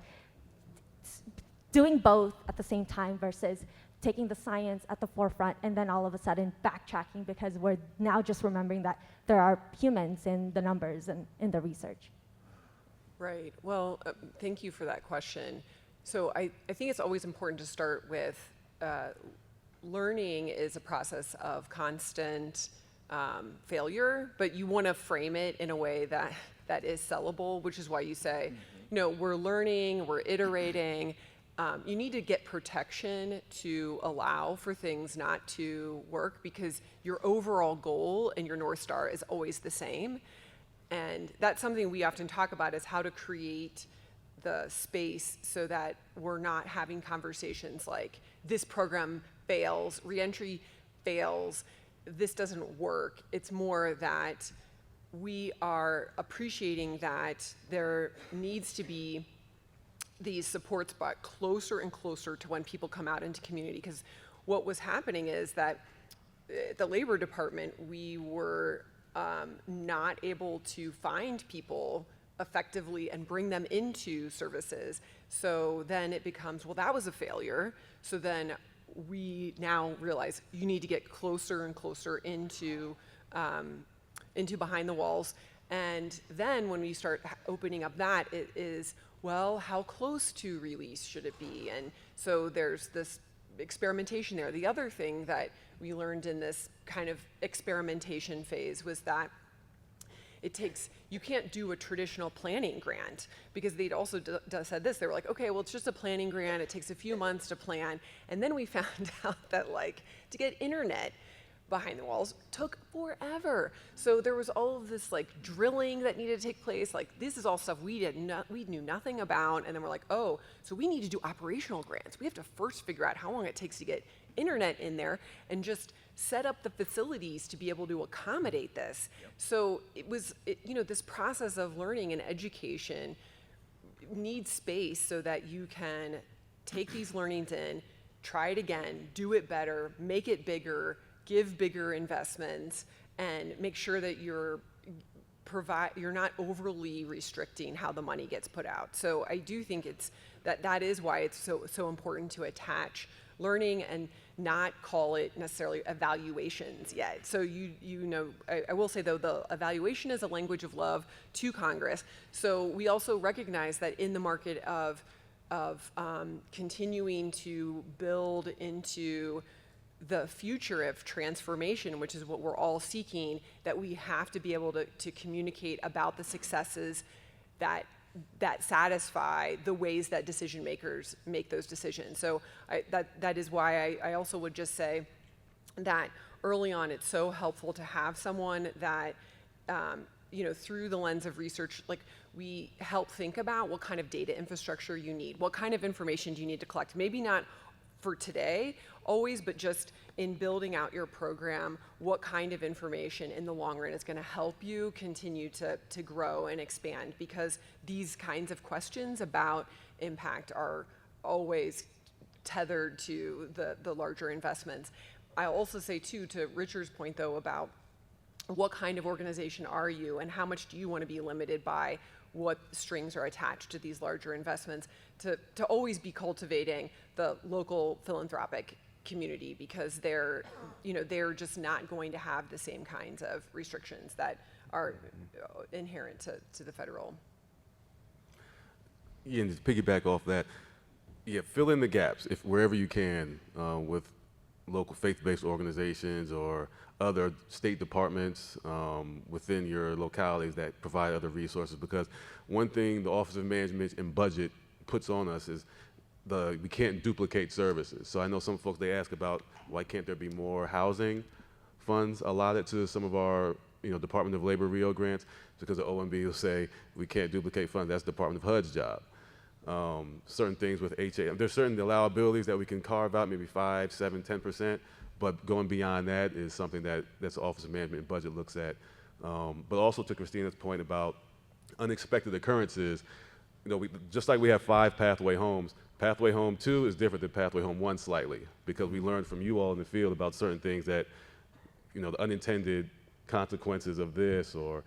doing both at the same time versus taking the science at the forefront and then all of a sudden backtracking because we're now just remembering that there are humans in the numbers and in the research. Right. Well, thank you for that question. So I think it's always important to start with learning is a process of constant failure, but you want to frame it in a way that is sellable, which is why you say, you know, we're learning, we're iterating. You need to get protection to allow for things not to work, because your overall goal and your North Star is always the same. And that's something we often talk about, is how to create the space so that we're not having conversations like, this program fails, reentry fails, this doesn't work. It's more that we are appreciating that there needs to be these supports brought closer and closer to when people come out into community. Because what was happening is that the Labor Department, we were not able to find people effectively and bring them into services. So then it becomes, well, that was a failure. So then we now realize you need to get closer and closer into behind the walls. And then when we start opening up that, it is, well, how close to release should it be? And so there's this experimentation there. The other thing that we learned in this kind of experimentation phase was that you can't do a traditional planning grant, because they'd also said this. They were like, okay, well, it's just a planning grant. It takes a few months to plan. And then we found out that to get internet behind the walls took forever. So there was all of this drilling that needed to take place. This is all stuff we knew nothing about. And then we're like, oh, so we need to do operational grants. We have to first figure out how long it takes to get internet in there and just set up the facilities to be able to accommodate this. Yep. So it was, this process of learning and education needs space so that you can take these learnings in, try it again, do it better, make it bigger, give bigger investments, and make sure that you're not overly restricting how the money gets put out. So I do think that is why it's so important to attach learning and not call it necessarily evaluations yet. So I will say though, the evaluation is a language of love to Congress. So we also recognize that in the market of continuing to build into the future of transformation, which is what we're all seeking, that we have to be able to communicate about the successes that satisfy the ways that decision makers make those decisions. So that is why I also would just say that early on it's so helpful to have someone that through the lens of research, we help think about what kind of data infrastructure you need, what kind of information do you need to collect. Maybe not for today always, but just in building out your program, what kind of information in the long run is going to help you continue to grow and expand, because these kinds of questions about impact are always tethered to the larger investments. I'll also say too, to Richard's point though, about what kind of organization are you and how much do you want to be limited by what strings are attached to these larger investments, to always be cultivating the local philanthropic community, because they're just not going to have the same kinds of restrictions that are inherent to the federal. Yeah, and to piggyback off that, fill in the gaps wherever you can with local faith-based organizations or other state departments within your localities that provide other resources. Because one thing the Office of Management and Budget puts on us is we can't duplicate services. So I know some folks, they ask about why can't there be more housing funds allotted to some of our Department of Labor Rio grants, because the OMB will say we can't duplicate funds. That's Department of HUD's job. Certain things with HA, there's certain allowabilities that we can carve out, maybe 5, 7, 10%, but going beyond that is something that's the Office of Management and Budget looks at. But also to Christina's point about unexpected occurrences, just like we have 5 Pathway Homes, Pathway Home 2 is different than Pathway Home 1 slightly, because we learned from you all in the field about certain things that, the unintended consequences of this, or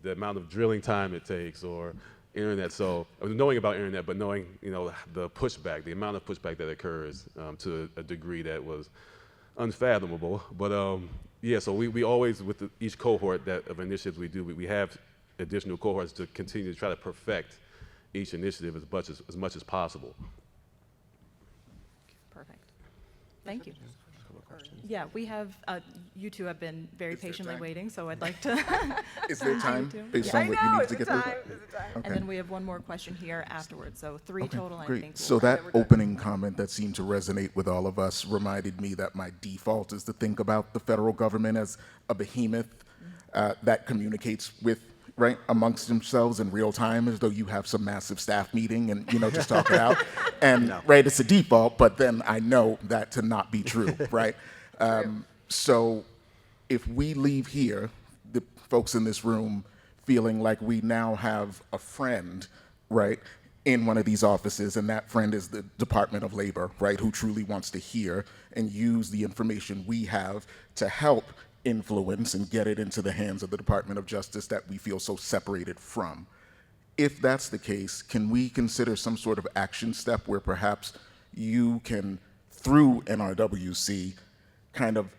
the amount of drilling time it takes, or internet. So knowing about internet, but knowing, the pushback, the amount of pushback that occurs to a degree that was unfathomable. But so we always, with each cohort of initiatives we do, we have additional cohorts to continue to try to perfect each initiative as much as possible. Perfect. Thank you. Yeah, we have, you two have been very patiently waiting, so I'd like to. Is there time based Yeah. on what you need to get through? Okay. Okay. And then we have one more question here afterwards, so 3 total, I Great. think. So that opening comment that seemed to resonate with all of us reminded me that my default is to think about the federal government as a behemoth that communicates amongst themselves in real time, as though you have some massive staff meeting and just talk it out. And it's a default, but then I know that to not be true, right? So if we leave here, the folks in this room, feeling like we now have a friend, in one of these offices, and that friend is the Department of Labor, who truly wants to hear and use the information we have to help influence and get it into the hands of the Department of Justice that we feel so separated from. If that's the case, can we consider some sort of action step where perhaps you can through NRWC, kind of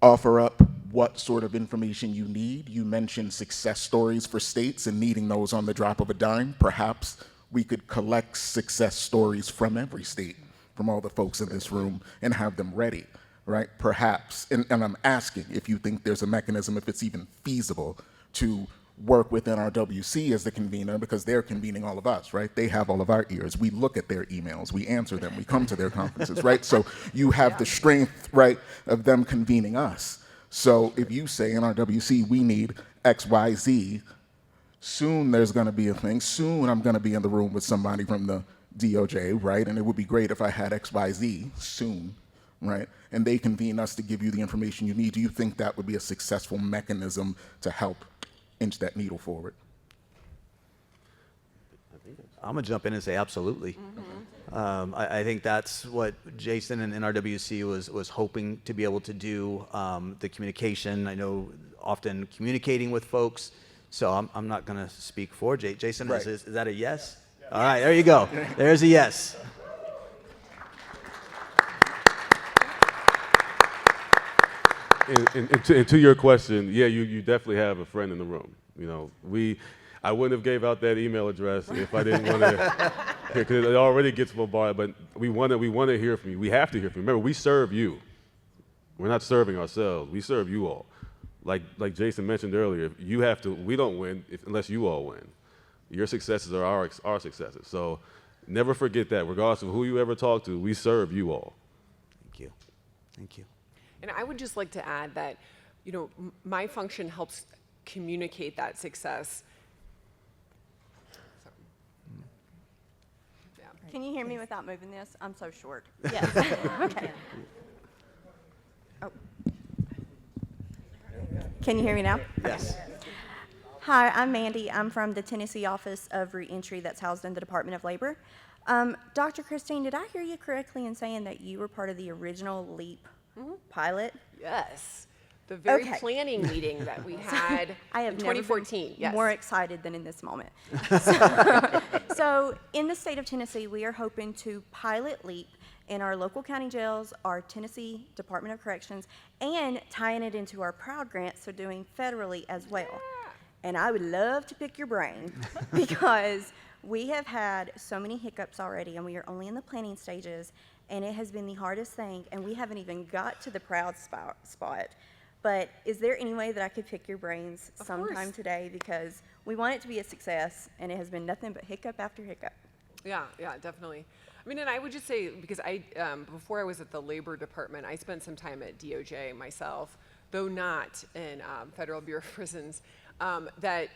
offer up what sort of information you need. You mentioned success stories for states and needing those on the drop of a dime. Perhaps we could collect success stories from every state, from all the folks in this room, and have them ready, right? Perhaps, and I'm asking if you think there's a mechanism, if it's even feasible, to work with NRWC as the convener, because they're convening all of us, right? They have all of our ears. We look at their emails, we answer them, we come to their conferences, right? So you have the strength, right, of them convening us. So if you say NRWC, we need X, Y, Z, soon there's gonna be a thing. Soon I'm gonna be in the room with somebody from the DOJ, right? And it would be great if I had X, Y, Z soon, right? And they convene us to give you the information you need. Do you think that would be a successful mechanism to help inch that needle forward? I'm gonna jump in and say absolutely. I think that's what Jason and NRWC was hoping to be able to do. The communication, I know, often communicating with folks. So I'm not gonna speak for Jason. Right. Is that a yes? All right, there you go. There's a yes. And to your question, yeah, you definitely have a friend in the room. You know, I wouldn't have gave out that email address if I didn't want to, because it already gets bombarded. But we want to hear from you. We have to hear from you. Remember, we serve you. We're not serving ourselves. We serve you all. Like Jason mentioned earlier, you have to. We don't win unless you all win. Your successes are our successes. So never forget that. Regardless of who you ever talk to, we serve you all. Thank you. Thank you. And I would just like to add that, you know, my function helps communicate that success. So, yeah. Can you hear me without moving this? I'm so short. Yes. Okay. Oh. Can you hear me now? Yes. Hi, I'm Mandy. I'm from the Tennessee Office of Reentry that's housed in the Department of Labor. Dr. Christine, did I hear you correctly in saying that you were part of the original LEAP pilot? Yes. The very Okay. planning meeting that we had I have in never 2014. been Yes. more excited than in this moment. So in the state of Tennessee, we are hoping to pilot LEAP in our local county jails, our Tennessee Department of Corrections, and tying it into our Proud Grant, so doing federally as well. And I would love to pick your brain because we have had so many hiccups already, and we are only in the planning stages, and it has been the hardest thing, and we haven't even got to the Proud spot. But is there any way that I could pick your brains sometime course. today? Because we want it to be a success, and it has been nothing but hiccup after hiccup. Yeah, definitely. I mean, and I would just say, because before I was at the Labor Department, I spent some time at DOJ myself, though not in Federal Bureau of Prisons, that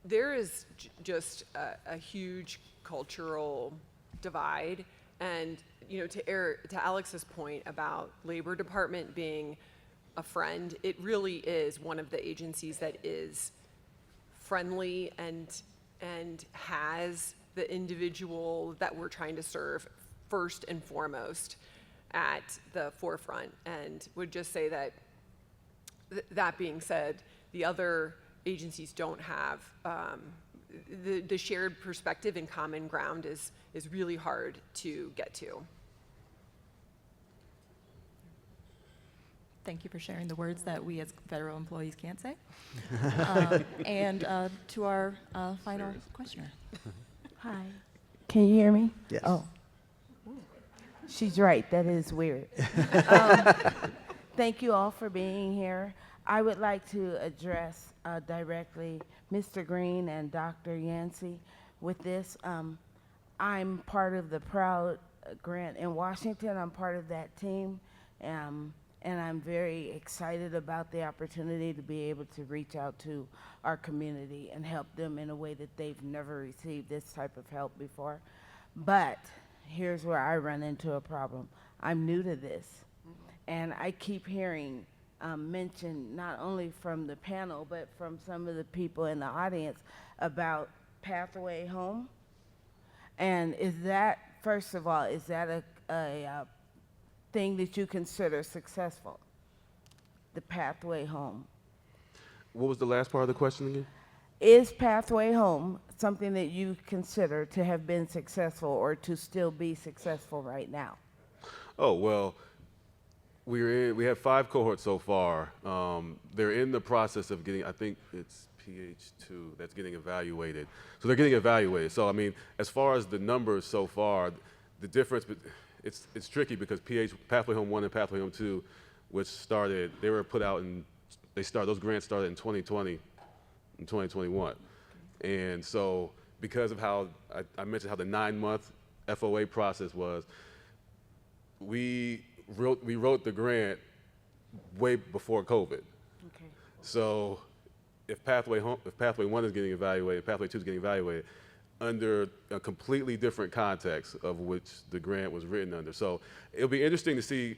there is just a huge cultural divide. And, you know, to Alex's point about Labor Department being a friend, it really is one of the agencies that is friendly and has the individual that we're trying to serve first and foremost at the forefront. And would just say that that being said, the other agencies don't have the shared perspective and common ground is really hard to get to. Thank you for sharing the words that we as federal employees can't say. And to our final questioner. Hi. Can you hear me? Yes. Oh. She's right. That is weird. Thank you all for being here. I would like to address directly Mr. Green and Dr. Yancey with this. I'm part of the Proud Grant in Washington. I'm part of that team. And I'm very excited about the opportunity to be able to reach out to our community and help them in a way that they've never received this type of help before. But here's where I run into a problem. I'm new to this, and I keep hearing mentioned not only from the panel, but from some of the people in the audience about Pathway Home. And is that, first of all, is that a thing that you consider successful, the Pathway Home? What was the last part of the question again? Is Pathway Home something that you consider to have been successful or to still be successful right now? Oh, well, we have 5 cohorts so far. They're in the process of getting, I think it's PH2 that's getting evaluated. So they're getting evaluated. So I mean, as far as the numbers so far, the difference, it's tricky because Pathway Home 1 and Pathway Home 2, which started, they were put out in, those grants started in 2020 and 2021. And so because of how, I mentioned how the 9-month FOA process was, we wrote the grant way before COVID. Okay. So if Pathway 1 is getting evaluated, Pathway 2 is getting evaluated under a completely different context of which the grant was written under. So it'll be interesting to see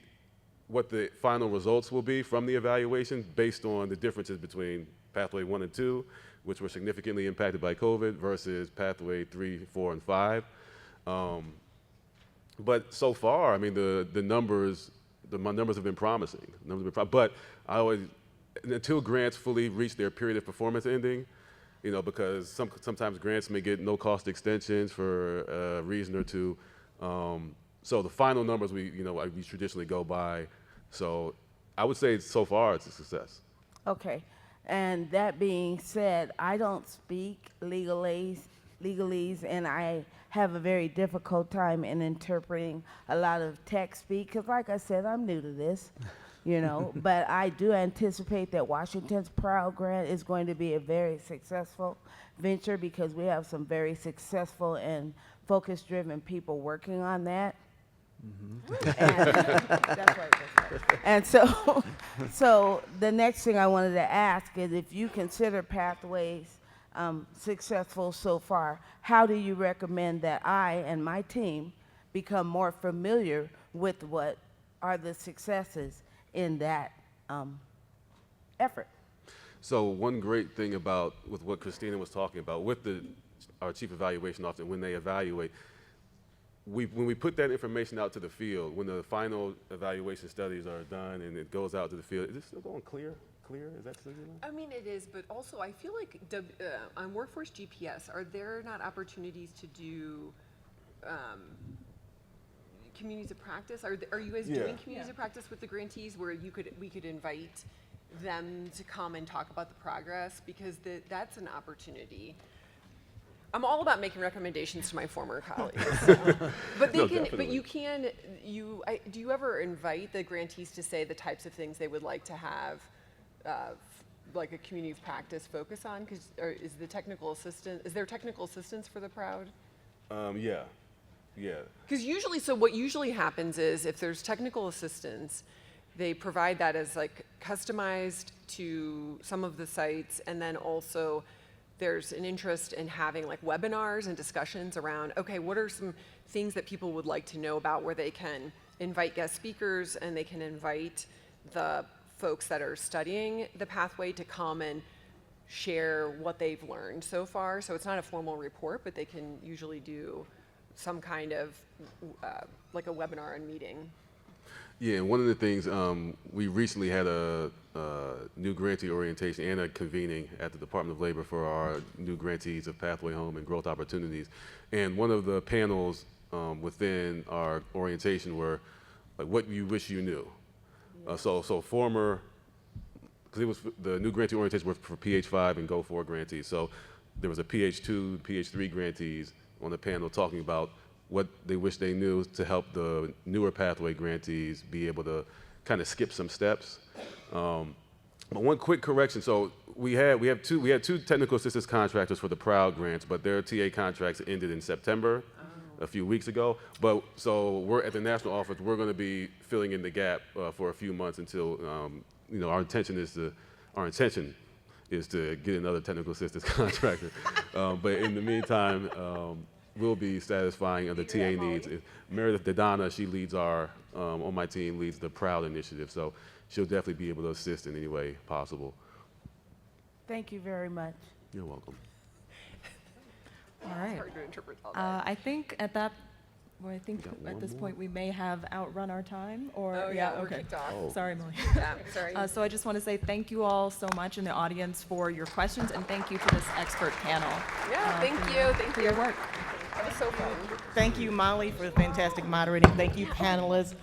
what the final results will be from the evaluation based on the differences between Pathway 1 and 2, which were significantly impacted by COVID, versus Pathway 3, 4, and 5. But so far, I mean, the numbers have been promising. But I always, until grants fully reach their period of performance ending, you know, because sometimes grants may get no-cost extensions for a reason or two. So the final numbers we traditionally go by. So I would say so far it's a success. Okay. And that being said, I don't speak legalese, and I have a very difficult time in interpreting a lot of tech speak, because like I said, I'm new to this, you know, but I do anticipate that Washington's Proud Grant is going to be a very successful venture, because we have some very successful and focus-driven people working on that. And that's right. And so the next thing I wanted to ask is, if you consider Pathways successful so far, how do you recommend that I and my team become more familiar with what are the successes in that effort? So one great thing with what Christina was talking about with our chief evaluation officer, when they evaluate, when we put that information out to the field, when the final evaluation studies are done and it goes out to the field, is it still going clear? Is that still going? I mean, it is, but also I feel like on Workforce GPS, are there not opportunities to do communities of practice? Are you guys doing communities of practice with the grantees, where we could invite them to come and talk about the progress, because that's an opportunity. I'm all about making recommendations to my former colleagues, but they can. But you can. Do you ever invite the grantees to say the types of things they would like to have, like a community of practice focus on? Is there technical assistance for the Proud? Yeah. Because what usually happens is, if there's technical assistance, they provide that as like customized to some of the sites, and then also there's an interest in having like webinars and discussions around, okay, what are some things that people would like to know about, where they can invite guest speakers and they can invite the folks that are studying the pathway to come and share what they've learned so far. So it's not a formal report, but they can usually do some kind of like a webinar and meeting. Yeah, and one of the things, we recently had a new grantee orientation and a convening at the Department of Labor for our new grantees of Pathway Home and Growth Opportunities. And one of the panels within our orientation were like, what you wish you knew. So former, because it was the new grantee orientation were for PH5 and Go4 grantees. So there was a PH2, PH3 grantees on the panel talking about what they wish they knew to help the newer pathway grantees be able to kind of skip some steps. But one quick correction, so we had two technical assistance contractors for the Proud grants, but their TA contracts ended in September, a few weeks ago. But so we're at the national office, we're going to be filling in the gap for a few months until our intention is to get another technical assistance contractor. But in the meantime, we'll be satisfying the TA needs. Meredith Dedana, she leads on my team, leads the Proud initiative, so she'll definitely be able to assist in any way possible. Thank you very much. You're welcome. All right. It's hard to interpret all that. I think at this point we may have outrun our time, or we're okay. kicked off. Oh. Sorry, Molly. Yeah, sorry. So I just want to say thank you all so much in the audience for your questions, and thank you to this expert panel. Yeah, thank you. Thank for you. your work. That was so fun. Thank you, Molly, for the fantastic moderating. Thank you, panelists.